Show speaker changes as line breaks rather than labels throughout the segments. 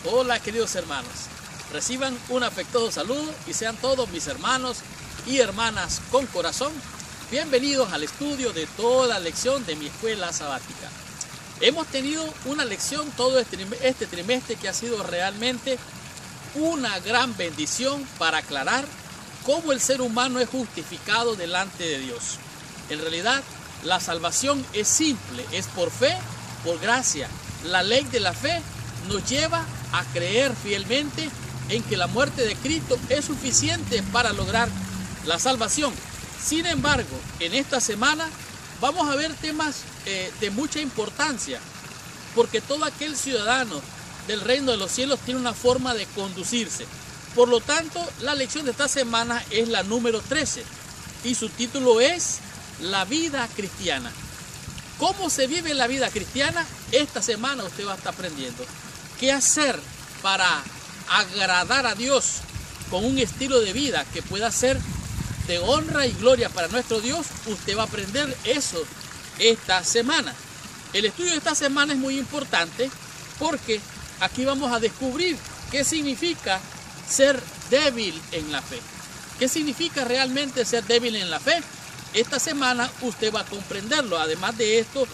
Hola queridos hermanos, reciban un afectuoso saludo y sean todos mis hermanos y hermanas con corazón bienvenidos al estudio de toda la lección de mi escuela sabática. Hemos tenido una lección todo este trimestre que ha sido realmente una gran bendición para aclarar cómo el ser humano es justificado delante de Dios. En realidad, la salvación es simple, es por fe, por gracia. La ley de la fe nos lleva a creer fielmente en que la muerte de Cristo es suficiente para lograr la salvación. Sin embargo, en esta semana vamos a ver temas de mucha importancia, porque todo aquel ciudadano del reino de los cielos tiene una forma de conducirse. Por lo tanto, la lección de esta semana es la número 13 y su título es La vida cristiana. ¿Cómo se vive la vida cristiana? Esta semana usted va a estar aprendiendo qué hacer para agradar a Dios con un estilo de vida que pueda ser de honra y gloria para nuestro Dios. Usted va a aprender eso esta semana. El estudio de esta semana es muy importante porque aquí vamos a descubrir qué significa ser débil en la fe. ¿Qué significa realmente ser débil en la fe? Esta semana usted va a comprenderlo. Además de esto,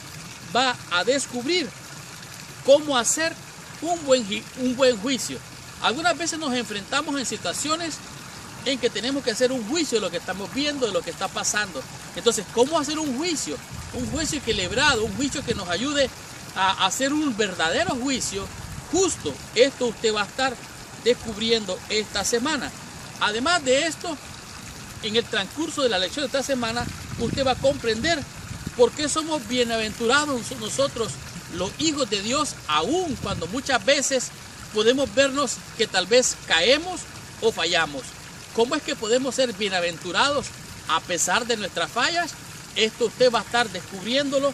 va a descubrir cómo hacer un buen juicio. Algunas veces nos enfrentamos en situaciones en que tenemos que hacer un juicio de lo que estamos viendo, de lo que está pasando. Entonces, ¿cómo hacer un juicio? Un juicio equilibrado, un juicio que nos ayude a hacer un verdadero juicio justo. Esto usted va a estar descubriendo esta semana. Además de esto, en el transcurso de la lección de esta semana, usted va a comprender por qué somos bienaventurados nosotros, los hijos de Dios, aun cuando muchas veces podemos vernos que tal vez caemos o fallamos. ¿Cómo es que podemos ser bienaventurados a pesar de nuestras fallas? Esto usted va a estar descubriéndolo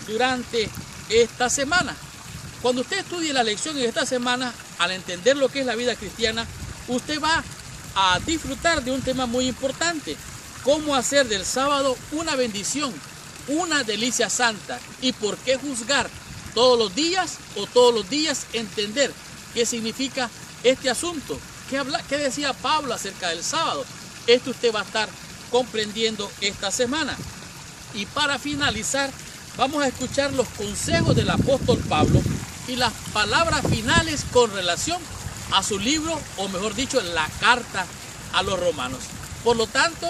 durante esta semana. Cuando usted estudie la lección en esta semana, al entender lo que es la vida cristiana, usted va a disfrutar de un tema muy importante: cómo hacer del sábado una bendición, una delicia santa. ¿Y por qué juzgar todos los días o todos los días entender qué significa este asunto? ¿Qué decía Pablo acerca del sábado? Esto usted va a estar comprendiendo esta semana. Y para finalizar, vamos a escuchar los consejos del apóstol Pablo y las palabras finales con relación a su libro, o mejor dicho, la carta a los romanos. Por lo tanto,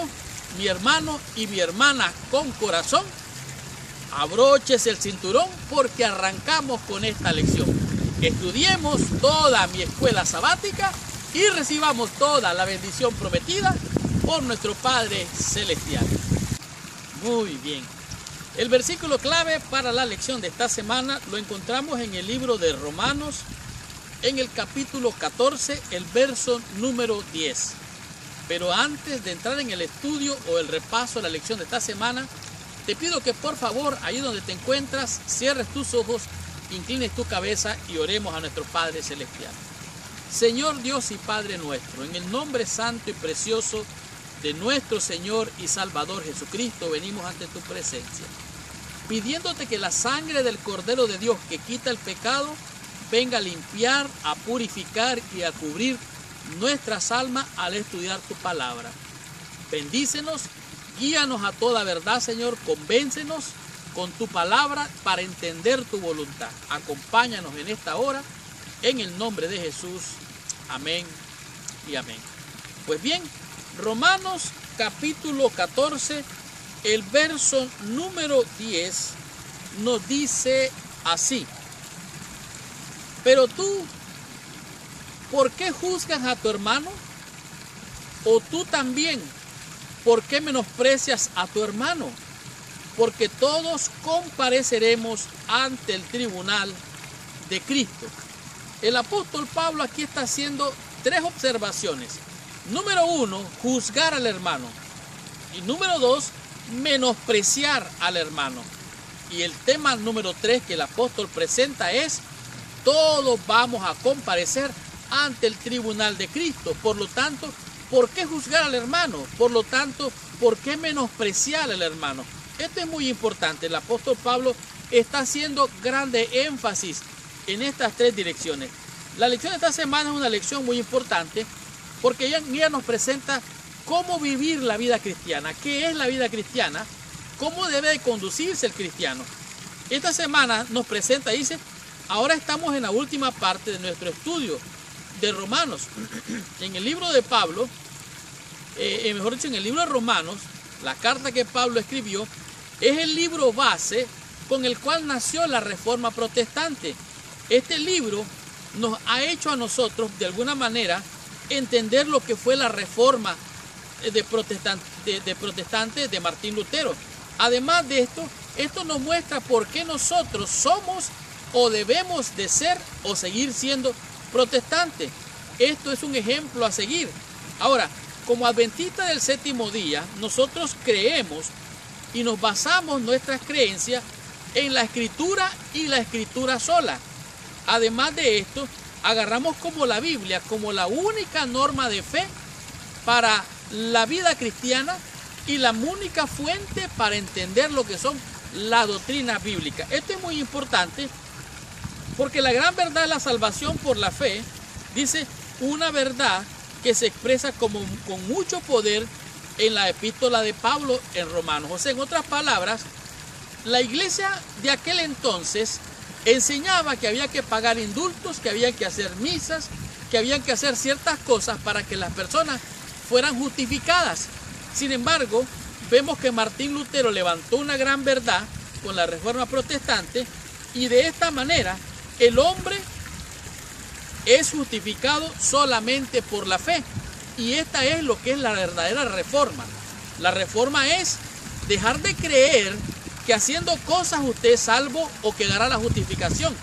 mi hermano y mi hermana con corazón, abróchese el cinturón porque arrancamos con esta lección. Estudiemos toda mi escuela sabática y recibamos toda la bendición prometida por nuestro Padre Celestial. Muy bien. El versículo clave para la lección de esta semana lo encontramos en el libro de Romanos, en el capítulo 14, el verso número 10. Pero antes de entrar en el estudio o el repaso de la lección de esta semana, te pido que por favor, ahí donde te encuentras, cierres tus ojos, inclines tu cabeza y oremos a nuestro Padre Celestial. Señor Dios y Padre nuestro, en el nombre santo y precioso de nuestro Señor y Salvador Jesucristo, venimos ante tu presencia, pidiéndote que la sangre del Cordero de Dios que quita el pecado venga a limpiar, a purificar y a cubrir nuestras almas al estudiar tu palabra. Bendícenos, guíanos a toda verdad, Señor, convéncenos con tu palabra para entender tu voluntad. Acompáñanos en esta hora, en el nombre de Jesús. Amén y amén. Pues bien, Romanos capítulo 14, el verso número 10 nos dice así: pero tú, ¿por qué juzgas a tu hermano? O tú también, ¿por qué menosprecias a tu hermano? Porque todos compareceremos ante el tribunal de Cristo. El apóstol Pablo aquí está haciendo tres observaciones. Número 1, juzgar al hermano. Y número 2, menospreciar al hermano. Y el tema número 3 que el apóstol presenta es: todos vamos a comparecer ante el tribunal de Cristo. Por lo tanto, ¿por qué juzgar al hermano? Por lo tanto, ¿por qué menospreciar al hermano? Esto es muy importante. El apóstol Pablo está haciendo grande énfasis en estas tres direcciones. La lección de esta semana es una lección muy importante porque ella nos presenta cómo vivir la vida cristiana, qué es la vida cristiana, cómo debe de conducirse el cristiano. Esta semana nos presenta, dice, ahora estamos en la última parte de nuestro estudio de Romanos. En el libro de Pablo, mejor dicho, en el libro de Romanos, la carta que Pablo escribió, es el libro base con el cual nació la Reforma Protestante. Este libro nos ha hecho a nosotros, de alguna manera, entender lo que fue la Reforma protestante de Martín Lutero. Además de esto, esto nos muestra por qué nosotros somos o debemos de ser o seguir siendo protestantes. Esto es un ejemplo a seguir. Ahora, como adventistas del séptimo día, nosotros creemos y nos basamos nuestras creencias en la Escritura y la Escritura sola. Además de esto, agarramos como la Biblia como la única norma de fe para la vida cristiana y la única fuente para entender lo que son las doctrinas bíblicas. Esto es muy importante porque la gran verdad de la salvación por la fe, dice, una verdad que se expresa con mucho poder en la epístola de Pablo en Romanos. O sea, en otras palabras, la iglesia de aquel entonces enseñaba que había que pagar indultos, que había que hacer misas, que había que hacer ciertas cosas para que las personas fueran justificadas. Sin embargo, vemos que Martín Lutero levantó una gran verdad con la Reforma Protestante y de esta manera el hombre es justificado solamente por la fe. Y esta es lo que es la verdadera reforma. La reforma es dejar de creer que haciendo cosas usted es salvo o que dará la justificación.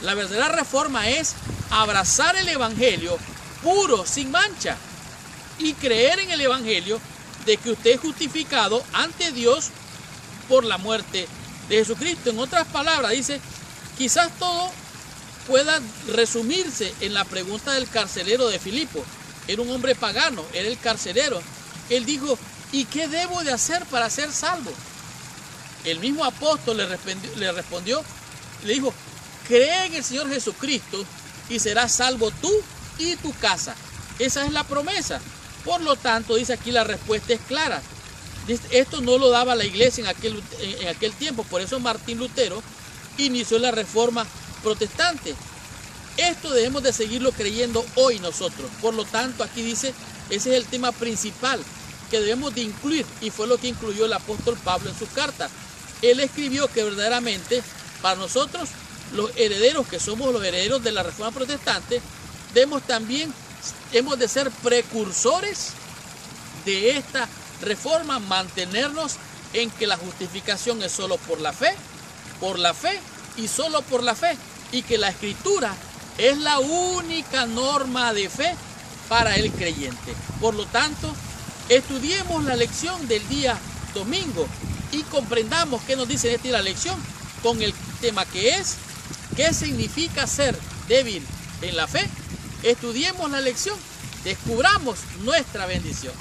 La verdadera reforma es abrazar el evangelio puro, sin mancha, y creer en el evangelio de que usted es justificado ante Dios por la muerte de Jesucristo. En otras palabras, dice, quizás todo pueda resumirse en la pregunta del carcelero de Filipo. Era un hombre pagano, era el carcelero. Él dijo, ¿y qué debo de hacer para ser salvo? El mismo apóstol le respondió, le dijo, cree en el Señor Jesucristo y serás salvo tú y tu casa. Esa es la promesa. Por lo tanto, dice aquí, la respuesta es clara. Esto no lo daba la iglesia en aquel tiempo. Por eso Martín Lutero inició la Reforma Protestante. Esto debemos de seguirlo creyendo hoy nosotros. Por lo tanto, aquí dice, ese es el tema principal que debemos de incluir, y fue lo que incluyó el apóstol Pablo en su carta. Él escribió que verdaderamente para nosotros, los herederos, que somos los herederos de la Reforma Protestante, hemos de ser precursores de esta reforma, mantenernos en que la justificación es solo por la fe y solo por la fe, y que la Escritura es la única norma de fe para el creyente. Por lo tanto, estudiemos la lección del día domingo y comprendamos qué nos dice la lección con el tema que es, qué significa ser débil en la fe. Estudiemos la lección, descubramos nuestra bendición.